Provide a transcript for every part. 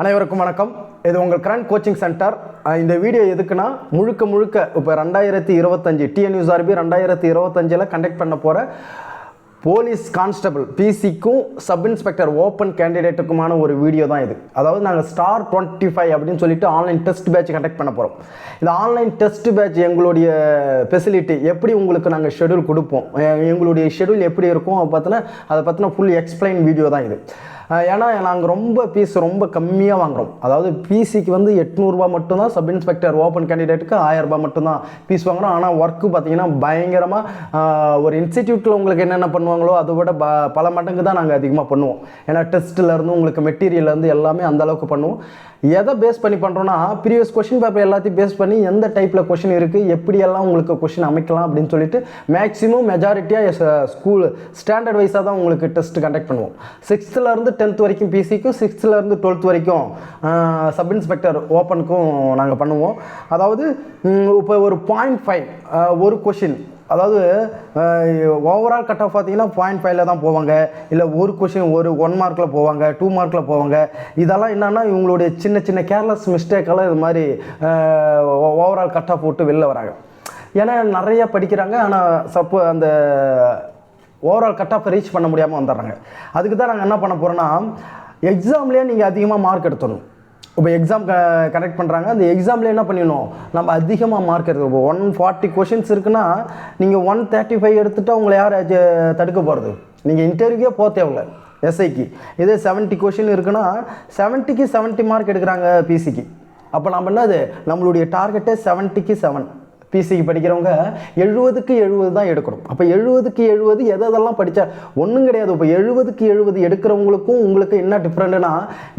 அனைவருக்கும் வணக்கம். இது உங்கள் கரண்ட் கோச்சிங் சென்டர். இந்த வீடியோ எதுக்குன்னா முழுக்க இப்போ 2025 டிஎன்யூஆர்பி 2025 கண்டக்ட் பண்ண போகிற போலீஸ் கான்ஸ்டபிள் பிசிக்கும் சப் இன்ஸ்பெக்டர் ஓப்பன் கேண்டிடேட்டுக்குமான ஒரு வீடியோ தான் இது. அதாவது நாங்கள் ஸ்டார் 25 அப்படின்னு சொல்லிட்டு ஆன்லைன் டெஸ்ட் பேட்ச் கண்டக்ட் பண்ண போகிறோம். இந்த ஆன்லைன் டெஸ்ட் பேட்ச் எங்களுடைய ஃபெசிலிட்டி எப்படி உங்களுக்கு நாங்கள் ஷெடியூல் கொடுப்போம், எங்களுடைய ஷெடியூல் எப்படி இருக்கும் அதை பற்றின ஃபுல் எக்ஸ்பிளைன் வீடியோ தான் இது. ஏன்னா நாங்கள் ரொம்ப கம்மியாக வாங்குகிறோம். அதாவது பிசிக்கு வந்து 800 ரூபா மட்டும்தான், சப் இன்ஸ்பெக்டர் ஓப்பன் கேண்டிடேட்டுக்கு 1000 ரூபாய் மட்டும்தான் ஃபீஸ் வாங்குகிறோம். ஆனால் ஒர்க்கு பார்த்தீங்கன்னா பயங்கரமாக ஒரு இன்ஸ்டிடியூட்டில் உங்களுக்கு என்னென்ன பண்ணுவாங்களோ அதை விட பல மடங்கு தான் நாங்கள் அதிகமாக பண்ணுவோம். ஏன்னா டெஸ்ட்டிலேருந்து உங்களுக்கு மெட்டீரியல்லேருந்து எல்லாமே அந்தளவுக்கு பண்ணுவோம். எதை பேஸ் பண்ணி பண்ணுறோன்னா ப்ரீவியஸ் கொஷின் பேப்பர் எல்லாத்தையும் பேஸ் பண்ணி எந்த டைப்பில் கொஷின் இருக்குது, எப்படியெல்லாம் உங்களுக்கு கொஷின் அமைக்கலாம் அப்படின்னு சொல்லிட்டு மேக்ஸிமம் மெஜாரிட்டியாக ஸ்கூல் ஸ்டாண்டர்ட் வைஸாக தான் உங்களுக்கு டெஸ்ட் கண்டக்ட் பண்ணுவோம். 6th 10th வரைக்கும் பிசிக்கும் 6th 12th வரைக்கும் சப் இன்ஸ்பெக்டர் ஓப்பனுக்கும் நாங்கள் பண்ணுவோம். அதாவது இப்போ ஒரு 0.5 ஒரு கொஷின், அதாவது ஓவரால் கட் ஆஃப் பார்த்தீங்கன்னா 0.5 தான் போவாங்க, இல்லை ஒரு கொஷின் ஒரு 1 மார்க்கில் போவாங்க, 2 மார்க்கில் போவாங்க. இதெல்லாம் என்னென்னா இவங்களுடைய சின்ன கேர்லெஸ் மிஸ்டேக்கெல்லாம் இது மாதிரி ஓவரால் கட் ஆஃப் போட்டு வெளில வராங்க. ஏன்னா நிறைய படிக்கிறாங்க, ஆனால் அந்த ஓவரால் கட் ஆஃப் ரீச் பண்ண முடியாமல் வந்துடுறாங்க. அதுக்கு தான் நாங்கள் என்ன பண்ண போகிறோன்னா, எக்ஸாம்லேயே நீங்கள் அதிகமாக மார்க் எடுத்துடணும். இப்போ எக்ஸாம் கண்டக்ட் பண்ணுறாங்க, அந்த எக்ஸாமில் என்ன பண்ணிடணும், நம்ம அதிகமாக மார்க் எடுத்து. இப்போ 140 கொஷின்ஸ் இருக்குன்னா நீங்கள் 135 எடுத்துகிட்டா உங்களை யார் தடுக்க போகிறது? நீங்கள் இன்டர்வியூக்கே போக தேவையில்ல. எஸ்ஐக்கு இதே 70 கொஷின் இருக்குன்னா 70க்கு 70 மார்க் எடுக்கிறாங்க பிசிக்கு. அப்போ நம்ம என்னது, நம்மளுடைய டார்கெட்டே 70க்கு 7. பிசிக்கு படிக்கிறவங்க 70க்கு 70 தான் எடுக்கணும். அப்போ 70க்கு 70 எதெல்லாம் படித்தா ஒன்றும் கிடையாது. இப்போ 70க்கு 70 எடுக்கிறவங்களுக்கும் உங்களுக்கு என்ன டிஃப்ரெண்ட்னா,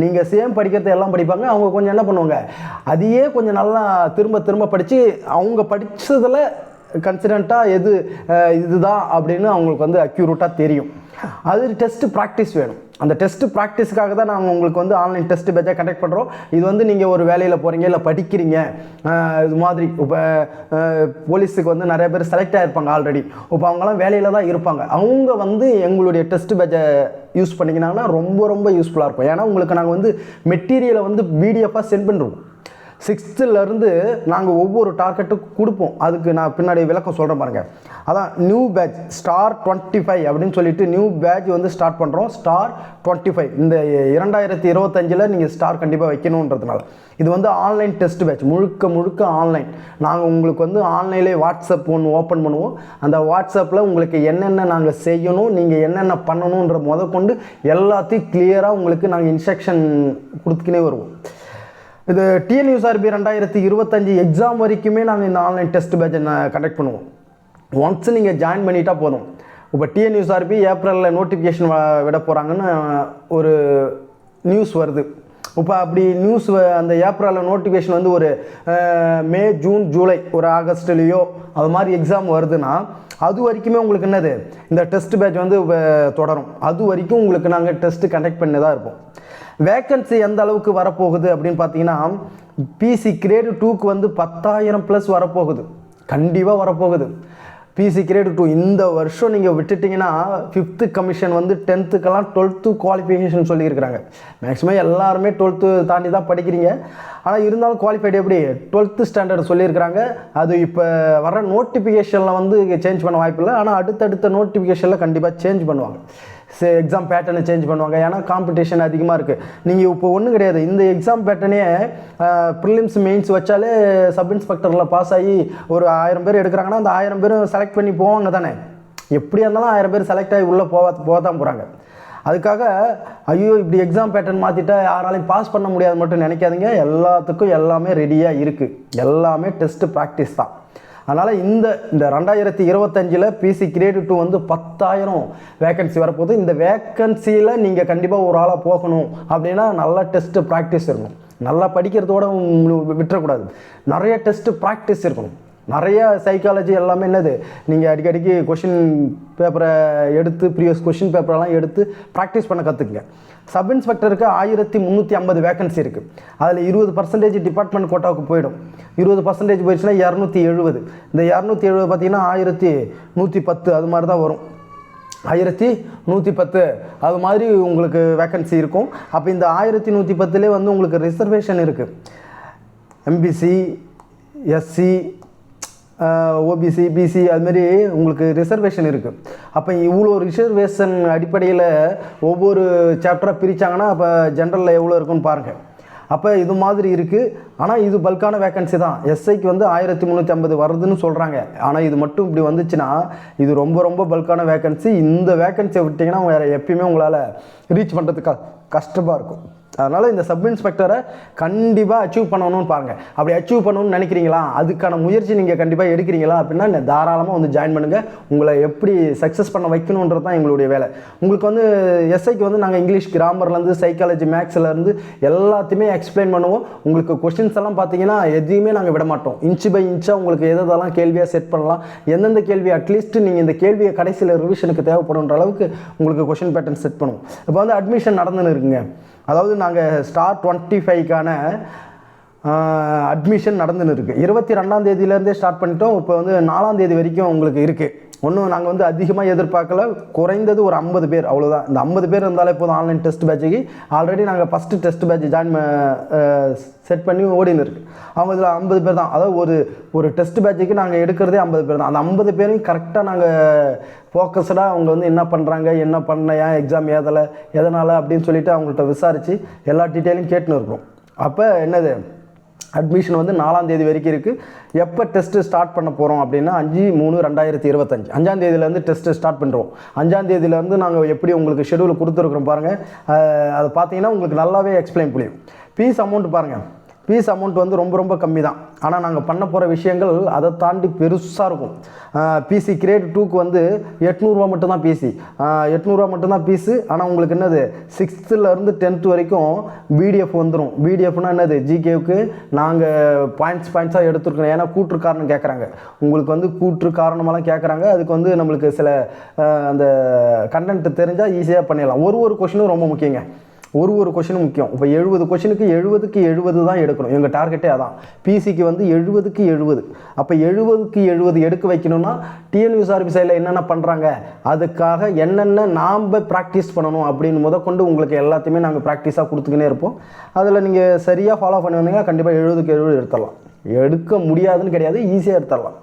நீங்கள் சேம் படிக்கிறத எல்லாம் படிப்பாங்க, அவங்க கொஞ்சம் என்ன பண்ணுவாங்க, அதையே கொஞ்சம் நல்லா திரும்ப படித்து அவங்க படித்ததில் கன்சிடென்ட்டாக இதுதான் அப்படின்னு அவங்களுக்கு வந்து அக்யூரேட்டாக தெரியும். அது டெஸ்ட்டு ப்ராக்டிஸ் வேணும். அந்த டெஸ்ட்டு ப்ராக்டிஸுக்காக தான் நாங்கள் உங்களுக்கு வந்து ஆன்லைன் டெஸ்ட்டு பேட்சாக கண்டக்ட் பண்ணுறோம். இது வந்து நீங்கள் ஒரு வேலையில் போகிறீங்க, இல்லை படிக்கிறீங்க, இது மாதிரி இப்போ போலீஸுக்கு வந்து நிறைய பேர் செலக்ட் ஆகிருப்பாங்க ஆல்ரெடி. இப்போ அவங்களாம் வேலையில் தான் இருப்பாங்க. அவங்க வந்து எங்களுடைய டெஸ்ட்டு பேட்சை யூஸ் பண்ணிக்கினாங்கன்னா ரொம்ப யூஸ்ஃபுல்லாக இருக்கும். ஏன்னா உங்களுக்கு நாங்கள் வந்து மெட்டீரியலை வந்து பிடிஎஃபாக சென்ட் பண்ணுறோம். 6th நாங்கள் ஒவ்வொரு டார்கெட்டுக்கு கொடுப்போம். அதுக்கு நான் பின்னாடி விளக்கம் சொல்கிறேன் பாருங்கள். அதான் நியூ பேட்ச் ஸ்டார் 25 அப்படின்னு சொல்லிட்டு நியூ பேட்ச் வந்து ஸ்டார்ட் பண்ணுறோம். ஸ்டார் 25 இந்த 2025 நீங்கள் ஸ்டார் கண்டிப்பாக வைக்கணுன்றதுனால இது வந்து ஆன்லைன் டெஸ்ட் பேட்ச், முழுக்க ஆன்லைன். நாங்கள் உங்களுக்கு வந்து ஆன்லைன்லேயே வாட்ஸ்அப் ஒன்று ஓப்பன் பண்ணுவோம். அந்த வாட்ஸ்அப்பில் உங்களுக்கு என்னென்ன நாங்கள் செய்யணும், நீங்கள் என்னென்ன பண்ணணுன்ற கொண்டு எல்லாத்தையும் கிளியராக உங்களுக்கு நாங்கள் இன்ஸ்ட்ரக்ஷன் கொடுத்துக்கினே வருவோம். இது டிஎன்யூஆர்பி 2025 எக்ஸாம் வரைக்குமே நாங்கள் இந்த ஆன்லைன் டெஸ்ட் பேட்சை கண்டக்ட் பண்ணுவோம். ஒன்ஸ் நீங்கள் ஜாயின் பண்ணிட்டா போதும். இப்போ டிஎன்யூஆர்பி ஏப்ரலில் நோட்டிஃபிகேஷன் விட போகிறாங்கன்னு ஒரு நியூஸ் வருது. இப்போ அப்படி நியூஸ் அந்த ஏப்ரலில் நோட்டிஃபிகேஷன் வந்து ஒரு மே, ஜூன், ஜூலை, ஒரு ஆகஸ்ட்லேயோ அது மாதிரி எக்ஸாம் வருதுன்னா அது வரைக்குமே உங்களுக்கு என்னது, இந்த டெஸ்ட் பேட்ச் வந்து தொடரும். அது வரைக்கும் உங்களுக்கு நாங்கள் டெஸ்ட்டு கண்டக்ட் பண்ணி தான் இருப்போம். வேக்கன்சி எந்த அளவுக்கு வரப்போகுது அப்படின்னு பார்த்தீங்கன்னா, பிசி கிரேடு 2க்கு வந்து 10,000+ வரப்போகுது, கண்டிப்பாக வரப்போகுது. பிசி கிரேடு 2 இந்த வருஷம் நீங்கள் விட்டுட்டிங்கன்னா 5th கமிஷன் வந்து 10th 12th குவாலிஃபிகேஷன் சொல்லியிருக்கிறாங்க. மேக்ஸிமம் எல்லாருமே 12th தாண்டி தான் படிக்கிறீங்க. ஆனால் இருந்தாலும் குவாலிஃபைடு எப்படி 12th ஸ்டாண்டர்ட் சொல்லியிருக்கிறாங்க. அது இப்போ வர நோட்டிஃபிகேஷனில் வந்து சேஞ்ச் பண்ண வாய்ப்பு இல்லை. ஆனால் அடுத்தடுத்த நோட்டிஃபிகேஷனில் கண்டிப்பாக சேஞ்ச் பண்ணுவாங்க. எக்ஸாம் பேட்டர்னை சேஞ்ச் பண்ணுவாங்க. ஏன்னா காம்படிஷன் அதிகமாக இருக்குது. நீங்கள் இப்போ ஒன்றும் கிடையாது, இந்த எக்ஸாம் பேட்டர்னே ப்ரிலிம்ஸ் மெயின்ஸ் வச்சாலே சப் இன்ஸ்பெக்டரில் பாஸ் ஆகி ஒரு 1000 பேர் எடுக்கிறாங்கன்னா அந்த 1000 பேரும் செலக்ட் பண்ணி போவாங்க தானே. எப்படியா இருந்தாலும் 1000 பேர் செலக்ட் ஆகி உள்ளே போக தான் போகிறாங்க. அதுக்காக ஐயோ இப்படி எக்ஸாம் பேட்டர்ன் மாற்றிட்டா யாராலையும் பாஸ் பண்ண முடியாது மட்டும் நினைக்காதீங்க. எல்லாத்துக்கும் எல்லாமே ரெடியாக இருக்குது. எல்லாமே டெஸ்ட்டு ப்ராக்டிஸ் தான். அதனால் இந்த 2025 பிசி கிரேடு 2 வந்து 10,000 வேக்கன்சி வரப்போகுது. இந்த வேக்கன்சியில் நீங்கள் கண்டிப்பாக ஒரு ஆளாக போகணும் அப்படின்னா நல்லா டெஸ்ட்டு ப்ராக்டிஸ் இருக்கணும். நல்லா படிக்கிறதோட விட்டுறக்கூடாது, நிறைய டெஸ்ட்டு ப்ராக்டிஸ் இருக்கணும். நிறைய சைக்காலஜி எல்லாமே என்னது, நீங்கள் அடிக்கடிக்கு கொஷின் பேப்பரை எடுத்து ப்ரீவியஸ் கொஷின் பேப்பரெல்லாம் எடுத்து ப்ராக்டிஸ் பண்ண கற்றுக்குங்க. சப் இன்ஸ்பெக்டருக்கு 1350 வேக்கன்சி இருக்குது. அதில் 20% டிபார்ட்மெண்ட் கோட்டாவுக்கு போயிடும். 20% போயிடுச்சுன்னா 270. இந்த 270 பார்த்தீங்கன்னா 1110 அது மாதிரி தான் வரும். 1110 அது மாதிரி உங்களுக்கு வேக்கன்சி இருக்கும். அப்போ இந்த 1110 வந்து உங்களுக்கு ரிசர்வேஷன் இருக்குது. எம்பிசி, எஸ்சி, ஓபிசி, பிசி அதுமாரி உங்களுக்கு ரிசர்வேஷன் இருக்குது. அப்போ இவ்வளோ ரிசர்வேஷன் அடிப்படையில் ஒவ்வொரு சாப்டராக பிரித்தாங்கன்னா அப்போ ஜென்ரலில் எவ்வளோ இருக்குன்னு பாருங்கள். அப்போ இது மாதிரி இருக்குது. ஆனால் இது பல்கான வேக்கன்சி தான். எஸ்ஐக்கு வந்து 1350 வருதுன்னு சொல்கிறாங்க. ஆனால் இது மட்டும் இப்படி வந்துச்சுன்னா இது ரொம்ப ரொம்ப பல்கான வேக்கன்சி. இந்த வேக்கன்சியை விட்டிங்கன்னா வேறு எப்பயுமே உங்களால் ரீச் பண்ணுறதுக்கு கஷ்டமாக இருக்கும். அதனால் இந்த சப் இன்ஸ்பெக்டரை கண்டிப்பாக அச்சீவ் பண்ணணும்னு பாருங்கள். அப்படி அச்சீவ் பண்ணணும்னு நினைக்கிறீங்களா, அதுக்கான முயற்சி நீங்கள் கண்டிப்பாக எடுக்கிறீங்களா அப்படின்னா தாராளமாக வந்து ஜாயின் பண்ணுங்கள். உங்களை எப்படி சக்ஸஸ் பண்ண வைக்கணுன்றது தான் எங்களுடைய வேலை. உங்களுக்கு வந்து எஸ்ஐக்கு வந்து நாங்கள் இங்கிலீஷ் கிராமர்லேருந்து சைக்காலஜி மேக்ஸ்லேருந்து எல்லாத்தையுமே எக்ஸ்பிளைன் பண்ணுவோம். உங்களுக்கு கொஸ்டின்ஸ் எல்லாம் பார்த்தீங்கன்னா எதையுமே நாங்கள் விட மாட்டோம். இன்ச்சு பை இன்ச்சாக உங்களுக்கு எதெல்லாம் கேள்வியாக செட் பண்ணலாம், எந்தெந்த கேள்வி அட்லீஸ்ட் நீங்கள் இந்த கேள்வியை கடைசியில் ரிவிஷனுக்கு தேவைப்படுன்ற அளவுக்கு உங்களுக்கு கொஸ்டின் பேட்டர்ன் செட் பண்ணுவோம். இப்போ வந்து அட்மிஷன் நடந்துன்னு இருக்குங்க. அதாவது நாங்கள் ஸ்டார் 25க்கான அட்மிஷன் நடந்துன்னு இருக்குது. 22ஆம் தேதியிலேருந்தே ஸ்டார்ட் பண்ணிட்டோம். இப்போ வந்து 4ஆம் தேதி வரைக்கும் உங்களுக்கு இருக்குது. ஒன்றும் நாங்கள் வந்து அதிகமாக எதிர்பார்க்கல. குறைந்தது ஒரு 50 பேர் அவ்வளோதான். இந்த 50 பேர் இருந்தாலே போதும். ஆன்லைன் டெஸ்ட் பேட்சுக்கு ஆல்ரெடி நாங்கள் ஃபஸ்ட்டு டெஸ்ட் பேட்ச் செட் பண்ணி ஓடின்னு இருக்குது. அவங்க இதில் 50 பேர் தான். அதாவது ஒரு டெஸ்ட் பேட்சுக்கு நாங்கள் எடுக்கிறதே 50 பேர் தான். அந்த 50 பேரையும் கரெக்டாக நாங்கள் ஃபோக்கஸ்டாக அவங்க வந்து என்ன பண்ணுறாங்க, என்ன பண்ண, எக்ஸாம் எதனால் அப்படின்னு சொல்லிட்டு அவங்கள்ட்ட விசாரித்து எல்லா டீட்டெயிலும் கேட்டுன்னு இருக்கிறோம். அப்போ என்னது அட்மிஷன் வந்து 4ஆம் தேதி வரைக்கும் இருக்குது. எப்போ டெஸ்ட்டு ஸ்டார்ட் பண்ண போகிறோம் அப்படின்னா 5/3/2025 5ஆம் தேதியிலேருந்து டெஸ்ட்டு ஸ்டார்ட் பண்ணுறோம். 5ஆம் தேதியிலேருந்து நாங்கள் எப்படி உங்களுக்கு ஷெடியூல் கொடுத்துருக்குறோம் பாருங்கள். அதை பார்த்தீங்கன்னா உங்களுக்கு நல்லாவே எக்ஸ்பிளைன் புரியும். ஃபீஸ் அமௌண்ட் பாருங்கள். ஃபீஸ் அமௌண்ட் வந்து ரொம்ப ரொம்ப கம்மி தான். ஆனால் நாங்கள் பண்ண போகிற விஷயங்கள் அதை தாண்டி பெருசாக இருக்கும். பிசி கிரேட் 2க்கு வந்து 800 மட்டும்தான் பிசி. 800 மட்டும்தான் ஃபீஸு. ஆனால் உங்களுக்கு என்னது 6th-லேருந்து 10th வரைக்கும் பிடிஎஃப் வந்துடும். பிடிஎஃப்னா என்னது ஜிகேவுக்கு நாங்கள் பாயிண்ட்ஸாக எடுத்துருக்கோம். ஏன்னா கூற்று காரணம் கேட்குறாங்க. உங்களுக்கு வந்து கூற்று காரணமெல்லாம் கேட்குறாங்க. அதுக்கு வந்து நம்மளுக்கு சில அந்த கண்டென்ட் தெரிஞ்சால் ஈஸியாக பண்ணிடலாம். ஒரு கொஷினும் ரொம்ப முக்கியங்க. ஒரு கொஷினும் முக்கியம். இப்போ 70 கொஷினுக்கு 70க்கு 70 தான் எடுக்கணும். எங்கள் டார்கெட்டே அதான். பிசிக்கு வந்து 70க்கு 70. அப்போ 70க்கு 70 எடுக்க வைக்கணும்னா டிஎன்யூஎஸ்ஆர்பி சைடில் என்னென்ன பண்ணுறாங்க, அதுக்காக என்னென்ன நாம் ப்ராக்டிஸ் பண்ணணும் அப்படின்னு முதற்கொண்டு உங்களுக்கு எல்லாத்தையுமே நாங்கள் ப்ராக்டிஸாக கொடுத்துக்கினே இருப்போம். அதில் நீங்கள் சரியாக ஃபாலோ பண்ணி வந்தீங்கன்னா கண்டிப்பாக 70க்கு 70 எடுத்துடலாம். எடுக்க முடியாதுன்னு கிடையாது, ஈஸியாக எடுத்துடலாம்.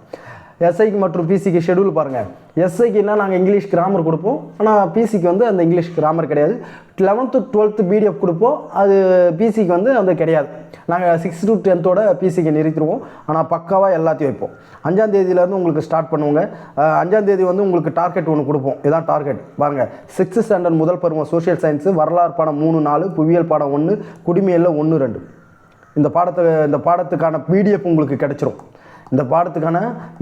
எஸ்ஐக்கு மற்றும் பிசிக்கு ஷெடியூல் பாருங்கள். எஸ்ஐக்குன்னா நாங்கள் இங்கிலீஷ் கிராமர் கொடுப்போம். ஆனால் பிசிக்கு வந்து அந்த இங்கிலீஷ் கிராமர் கிடையாது. 11th 12th பிடிஎஃப் கொடுப்போம். அது பிசிக்கு வந்து அந்த கிடையாது. நாங்கள் 6th to 10th பிசிக்கு நிறுத்திடுவோம். ஆனால் பக்காவாக எல்லாத்தையும் வைப்போம். 5ஆம் தேதியிலேருந்து உங்களுக்கு ஸ்டார்ட் பண்ணுவோங்க. 5ஆம் தேதி வந்து உங்களுக்கு டார்கெட் ஒன்று கொடுப்போம். இதான் டார்கெட் பாருங்கள். 6th ஸ்டாண்டர்ட் முதல் பருவம் சோஷியல் சயின்ஸு, வரலாறு பாடம் 3-4, புவியியல் பாடம் 1, குடிமையில் 1-2. இந்த பாடத்துக்கான பிடிஎஃப் உங்களுக்கு கிடைச்சிரும். இந்த பாடத்துக்கான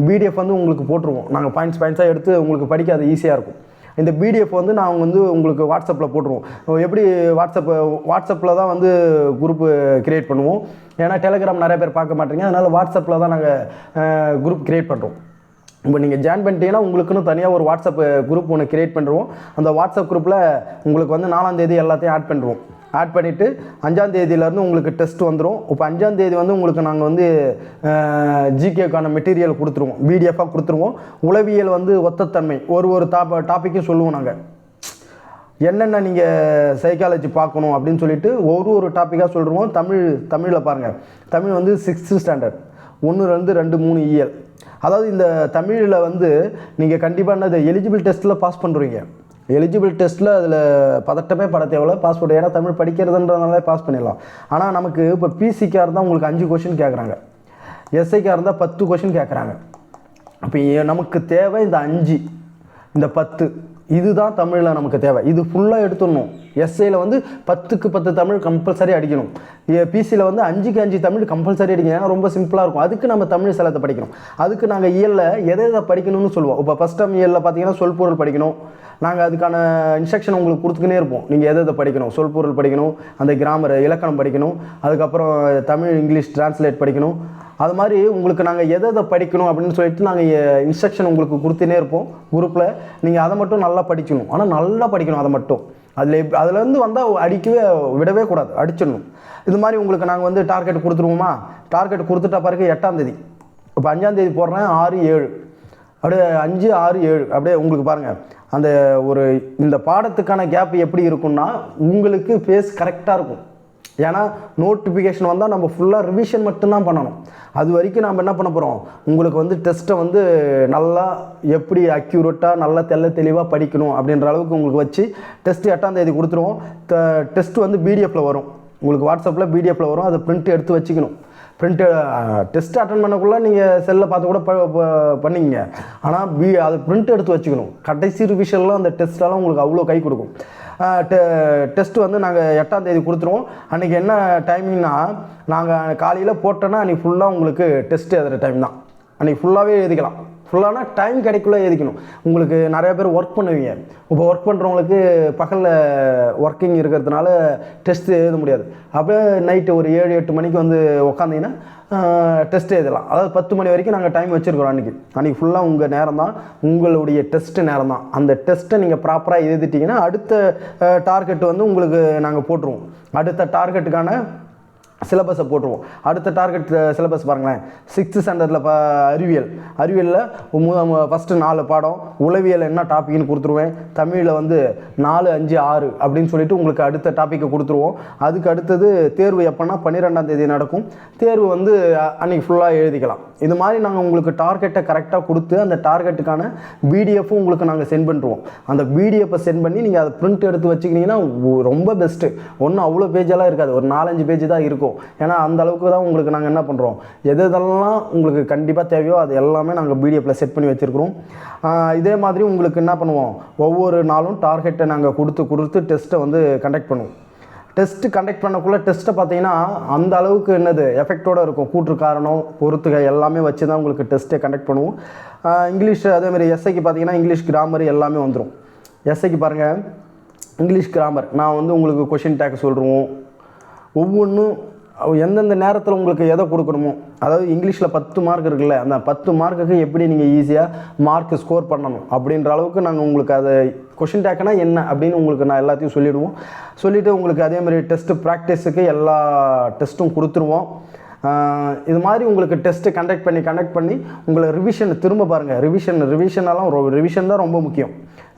பிடிஎஃப் வந்து உங்களுக்கு போட்டுருவோம். நாங்கள் பாயிண்ட்ஸாக எடுத்து உங்களுக்கு படிக்க அது ஈஸியாக இருக்கும். இந்த பிடிஎஃப் வந்து நாங்கள் வந்து உங்களுக்கு வாட்ஸ்அப்பில் போட்டுருவோம். எப்படி வாட்ஸ்அப்பில் தான் வந்து குரூப்பு க்ரியேட் பண்ணுவோம். ஏன்னா டெலிகிராம் நிறைய பேர் பார்க்க மாட்டீங்க. அதனால் வாட்ஸ்அப்பில் தான் நாங்கள் குரூப் க்ரியேட் பண்ணுறோம். இப்போ நீங்கள் ஜாயின் பண்ணிட்டீங்கன்னா உங்களுக்குன்னு தனியாக ஒரு வாட்ஸ்அப் குரூப் ஒன்று க்ரியேட் பண்ணுறோம். அந்த வாட்ஸ்அப் குரூப்பில் உங்களுக்கு வந்து 4ஆம் தேதி எல்லாத்தையும் ஆட் பண்ணுறோம். ஆட் பண்ணிவிட்டு 5ஆம் தேதியிலேருந்து உங்களுக்கு டெஸ்ட் வந்துடும். இப்போ 5ஆம் தேதி வந்து உங்களுக்கு நாங்கள் வந்து ஜிகேக்கான மெட்டீரியல் கொடுத்துருவோம். பிடிஎஃபாக கொடுத்துருவோம். உளவியல் வந்து ஒத்தத்தன்மை ஒரு டாப்பிக்கும் சொல்லுவோம். நாங்கள் என்னென்ன நீங்கள் சைக்காலஜி பார்க்கணும் அப்படின்னு சொல்லிட்டு ஒரு டாப்பிக்காக சொல்லிடுவோம். தமிழில் பாருங்கள். தமிழ் வந்து 6th ஸ்டாண்டர்ட் 1, 2, 3 இயல். அதாவது இந்த தமிழில் வந்து நீங்கள் கண்டிப்பாக என்னது எலிஜிபிள் டெஸ்ட்டில் பாஸ் பண்ணுறீங்க. எலிஜிபிள் டெஸ்ட்டில் அதில் பதட்டமே பட தேவையில்ல, பாஸ் பண்ணுறோம். ஏன்னா தமிழ் படிக்கிறதுன்றதுனால பாஸ் பண்ணிடலாம். ஆனால் நமக்கு இப்போ பிசிக்காக இருந்தால் உங்களுக்கு 5 கொஷின் கேட்குறாங்க. எஸ்ஐக்காக இருந்தால் 10 கொஷின் கேட்குறாங்க. அப்போ நமக்கு தேவை இந்த 5, இந்த 10, இதுதான் தமிழில் நமக்கு தேவை. இது ஃபுல்லாக எடுத்துடணும். எஸ்ஐயில் வந்து 10க்கு 10 தமிழ் கம்பல்சரி அடிக்கணும். பிசியில் வந்து 5க்கு 5 தமிழ் கம்பல்சரி அடிக்கணும். ஏன்னா ரொம்ப சிம்பிளாக இருக்கும். அதுக்கு நம்ம தமிழ் சிலத்தை படிக்கணும். அதுக்கு நாங்கள் இயலில் எதை படிக்கணும்னு சொல்லுவோம். இப்போ ஃபஸ்ட் டைம் இயலில் பார்த்தீங்கன்னா சொல்பொருள் படிக்கணும். நாங்கள் அதுக்கான இன்ஸ்ட்ரக்ஷன் உங்களுக்கு கொடுத்துக்கினே இருப்போம். நீங்கள் எதை படிக்கணும், சொல்பொருள் படிக்கணும், அந்த கிராமர் இலக்கணம் படிக்கணும், அதுக்கப்புறம் தமிழ் இங்கிலீஷ் டிரான்ஸ்லேட் படிக்கணும். அது மாதிரி உங்களுக்கு நாங்கள் எதை படிக்கணும் அப்படின்னு சொல்லிட்டு நாங்கள் இன்ஸ்ட்ரக்ஷன் உங்களுக்கு கொடுத்துனே இருப்போம் குரூப்பில். நீங்கள் அதை மட்டும் நல்லா படிக்கணும். ஆனால் நல்லா படிக்கணும். அதை மட்டும் அதுலேருந்து வந்தால் விடவே கூடாது, அடிச்சிடணும். இது மாதிரி உங்களுக்கு நாங்கள் வந்து டார்கெட் கொடுத்துருவோமா. டார்கெட் கொடுத்துட்டா பிறகு 8ஆம் தேதி, இப்போ 5ஆம் தேதி போடுறேன் 6, 7, அப்படியே 5, 6, 7 அப்படியே உங்களுக்கு பாருங்கள். அந்த ஒரு இந்த பாடத்துக்கான கேப் எப்படி இருக்கும்னா உங்களுக்கு ஃபேஸ் கரெக்டாக இருக்கும். ஏன்னா நோட்டிஃபிகேஷன் வந்தால் நம்ம ஃபுல்லாக ரிவிஷன் மட்டும்தான் பண்ணணும். அது வரைக்கும் நம்ம என்ன பண்ண போகிறோம், உங்களுக்கு வந்து டெஸ்ட்டை வந்து நல்லா எப்படி அக்யூரேட்டாக நல்லா தெளிவாக படிக்கணும் அப்படின்ற அளவுக்கு உங்களுக்கு வச்சு டெஸ்ட்டு 8ஆம் தேதி கொடுத்துருவோம். டெஸ்ட் வந்து பிடிஎஃப்பில் வரும், உங்களுக்கு வாட்ஸ்அப்பில் பிடிஎஃப்பில் வரும். அதை பிரிண்ட் எடுத்து வச்சுக்கணும். பிரிண்ட்டு டெஸ்ட் அட்டன் பண்ணக்குள்ளே நீங்கள் செல்லில் பார்த்து கூட பண்ணிங்க. ஆனால் அது பிரிண்ட் எடுத்து வச்சுக்கணும். கடைசி ரிவிஷன்லாம் அந்த டெஸ்ட்டெல்லாம் உங்களுக்கு அவ்வளோ கை கொடுக்கும். டெஸ்ட் வந்து நாங்கள் 8ஆம் தேதி கொடுத்துருவோம். அன்றைக்கி என்ன டைமிங்னா, நாங்கள் காலையில் போட்டோன்னா அன்றைக்கி ஃபுல்லாக உங்களுக்கு டெஸ்ட்டு எழுதுகிற டைம் தான். அன்றைக்கி ஃபுல்லாகவே எழுதிக்கலாம். ஃபுல்லானா டைம் கிடைக்குள்ளே எழுதிக்கணும். உங்களுக்கு நிறையா பேர் ஒர்க் பண்ணுவீங்க. இப்போ ஒர்க் பண்ணுறவங்களுக்கு பகலில் ஒர்க்கிங் இருக்கிறதுனால டெஸ்ட்டு எழுத முடியாது. அப்படியே நைட்டு ஒரு 7-8 மணிக்கு வந்து உக்காந்திங்கன்னா டெஸ்ட்டு எழுதலாம். அதாவது 10 மணி வரைக்கும் நாங்கள் டைம் வச்சுருக்கிறோம். அன்றைக்கி ஃபுல்லாக உங்கள் நேரம் தான், உங்களுடைய டெஸ்ட்டு நேரம் தான். அந்த டெஸ்ட்டை நீங்கள் ப்ராப்பராக எழுதிட்டிங்கன்னா அடுத்த டார்கெட் வந்து உங்களுக்கு நாங்கள் போட்டுருவோம். அடுத்த டார்கெட்டுக்கான சிலபஸை போட்டுருவோம். அடுத்த டார்கெட் சிலபஸ் பாருங்களேன். 6th ஸ்டாண்டர்டில் அறிவியலில் ஃபஸ்ட்டு 4 பாடம், உளவியல் என்ன டாப்பிக்னு கொடுத்துருவேன். தமிழில் வந்து 4, 5, 6 அப்படின்னு சொல்லிட்டு உங்களுக்கு அடுத்த டாப்பிக்கை கொடுத்துருவோம். அதுக்கு அடுத்தது தேர்வு எப்போனா 12ஆம் தேதி நடக்கும். தேர்வு வந்து அன்றைக்கி ஃபுல்லாக எழுதிக்கலாம். இது மாதிரி நாங்கள் உங்களுக்கு டார்கெட்டை கரெக்டாக கொடுத்து அந்த டார்கெட்டுக்கான பிடிஎஃப்பும் உங்களுக்கு நாங்கள் சென்ட் பண்ணுறோம். அந்த பிடிஎஃப்பை சென்ட் பண்ணி நீங்கள் அதை பிரிண்ட் எடுத்து வச்சுக்கிட்டிங்கன்னா ரொம்ப பெஸ்ட்டு. ஒன்றும் அவ்வளோ பேஜெல்லாம் இருக்காது, ஒரு 4-5 பேஜ் தான் இருக்கும். ஏன்னா அந்த அளவுக்கு தான் உங்களுக்கு நாங்கள் என்ன பண்ணுறோம், எதெல்லாம் உங்களுக்கு கண்டிப்பாக தேவையோ அது எல்லாமே நாங்கள் பிடிஎஃப்பில் செட் பண்ணி வச்சுருக்கிறோம். இதே மாதிரி உங்களுக்கு என்ன பண்ணுவோம், ஒவ்வொரு நாளும் டார்கெட்டை நாங்கள் கொடுத்து டெஸ்ட்டை வந்து கண்டக்ட் பண்ணுவோம். டெஸ்ட்டு கண்டக்ட் பண்ணக்குள்ளே டெஸ்ட்டை பார்த்தீங்கன்னா அந்த அளவுக்கு என்னது எஃபெக்டோடு இருக்கும். கூற்று காரணம் பொறுத்துக எல்லாமே வச்சு தான் உங்களுக்கு டெஸ்ட்டை கண்டக்ட் பண்ணுவோம். இங்கிலீஷ் அதேமாதிரி எஸ்ஐக்கு பார்த்தீங்கன்னா இங்கிலீஷ் கிராமர் எல்லாமே வந்துடும். எஸ்ஐக்கு பாருங்கள், இங்கிலீஷ் கிராமர் நான் வந்து உங்களுக்கு கொஷின் டேக் சொல்லுவோம். ஒவ்வொன்றும் எந்தெந்த நேரத்தில் உங்களுக்கு எதை கொடுக்கணுமோ, அதாவது இங்கிலீஷில் 10 மார்க் இருக்குல்ல, அந்த 10 மார்க்குக்கு எப்படி நீங்கள் ஈஸியாக மார்க் ஸ்கோர் பண்ணணும் அப்படின்ற அளவுக்கு நாங்கள் உங்களுக்கு அதை கொஷின் டேக்குனா என்ன அப்படின்னு உங்களுக்கு நான் எல்லாத்தையும் சொல்லிவிட்டு உங்களுக்கு அதேமாதிரி டெஸ்ட்டு ப்ராக்டிஸுக்கு எல்லா டெஸ்ட்டும் கொடுத்துருவோம். இது மாதிரி உங்களுக்கு டெஸ்ட்டு கண்டக்ட் பண்ணி உங்களை ரிவிஷன் திரும்ப பாருங்கள். ரிவிஷன் தான் ரொம்ப முக்கியம்.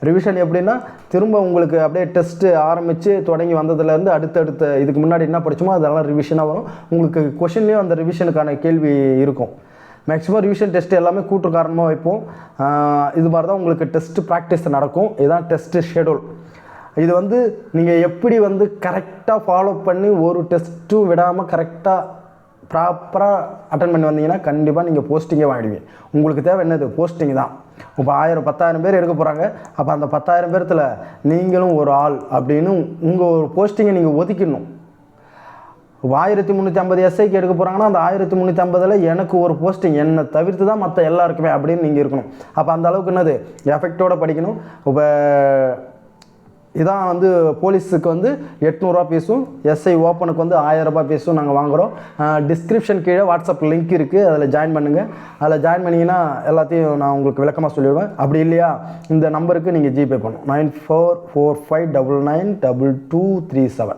ரிவிஷன் எப்படின்னா திரும்ப உங்களுக்கு அப்படியே டெஸ்ட்டு ஆரம்பித்து தொடங்கி வந்ததுலேருந்து அடுத்தடுத்த இதுக்கு முன்னாடி என்ன படித்தோமோ அதெல்லாம் ரிவிஷனாக வரும். உங்களுக்கு கொஷின்லேயும் அந்த ரிவிஷனுக்கான கேள்வி இருக்கும். மேக்ஸிமம் ரிவிஷன் டெஸ்ட் எல்லாமே கூற்று காரணமாக வைப்போம். இது மாதிரி தான் உங்களுக்கு டெஸ்ட்டு ப்ராக்டிஸ் நடக்கும். இதுதான் டெஸ்ட்டு ஷெடியூல். இது வந்து நீங்கள் எப்படி வந்து கரெக்டாக ஃபாலோ பண்ணி ஒரு டெஸ்ட்டும் விடாமல் கரெக்டாக ப்ராப்பராக அட்டன் பண்ணி வந்தீங்கன்னா கண்டிப்பாக நீங்கள் போஸ்டிங்கே வாங்கிடுவீங்க. உங்களுக்கு தேவை என்னது, போஸ்டிங் தான். இப்போ 1000-10,000 பேர் எடுக்க போகிறாங்க. அப்போ அந்த 10,000 பேர்த்தில் நீங்களும் ஒரு ஆள் அப்படின்னு உங்கள் ஒரு போஸ்டிங்கை நீங்கள் ஒதுக்கிடணும். 1350 எஸ்ஐக்கு எடுக்க போகிறாங்கன்னா அந்த 1350 எனக்கு ஒரு போஸ்டிங் என்னை தவிர்த்து தான் மற்ற எல்லாருக்குமே அப்படின்னு நீங்கள் இருக்கணும். அப்போ அந்த அளவுக்கு என்னது எஃபெக்டோடு படிக்கணும். இப்போ இதான் வந்து போலீஸுக்கு வந்து 800 பீஸும், எஸ்ஐ ஓப்பனுக்கு வந்து 1000 பீஸும் நாங்கள் வாங்குகிறோம். டிஸ்கிரிப்ஷன் கீழே வாட்ஸ்அப் லிங்க் இருக்குது, அதில் ஜாயின் பண்ணுங்கள். அதில் ஜாயின் பண்ணிங்கன்னா எல்லாத்தையும் நான் உங்களுக்கு விளக்கமாக சொல்லிடுவேன். அப்படி இல்லையா இந்த நம்பருக்கு நீங்கள் ஜிபே பண்ணணும். 9445992237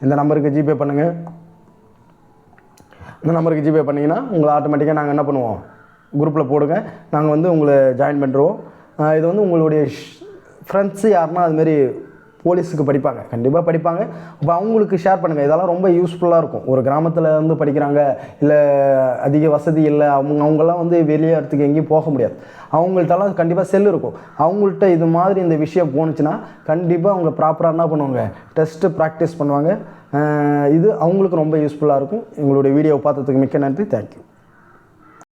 இந்த நம்பருக்கு ஜிபே பண்ணுங்கள். இந்த நம்பருக்கு ஜிபே பண்ணிங்கன்னா உங்களை ஆட்டோமேட்டிக்காக நாங்கள் என்ன பண்ணுவோம், குரூப்பில் போடுங்க, நாங்கள் வந்து உங்களை ஜாயின் பண்ணுறோம். இது வந்து உங்களுடைய ஃப்ரெண்ட்ஸு யாருன்னா அதுமாரி போலீஸுக்கு படிப்பாங்க, கண்டிப்பாக படிப்பாங்க. அப்போ அவங்களுக்கு ஷேர் பண்ணுங்கள். இதெல்லாம் ரொம்ப யூஸ்ஃபுல்லாக இருக்கும். ஒரு கிராமத்தில் வந்து படிக்கிறாங்க, இல்லை அதிக வசதி இல்லை, அவங்கெல்லாம் வந்து வெளியே இடத்துக்கு எங்கேயும் போக முடியாது. அவங்கள்ட்டலாம் கண்டிப்பாக செல் இருக்கும். அவங்கள்ட்ட இது மாதிரி இந்த விஷயம் போணுச்சுன்னா கண்டிப்பாக அவங்க ப்ராப்பராக என்ன பண்ணுவாங்க, டெஸ்ட்டு ப்ராக்டிஸ் பண்ணுவாங்க. இது அவங்களுக்கு ரொம்ப யூஸ்ஃபுல்லாக இருக்கும். எங்களுடைய வீடியோவை பார்த்ததுக்கு மிக்க நன்றி. தேங்க்யூ.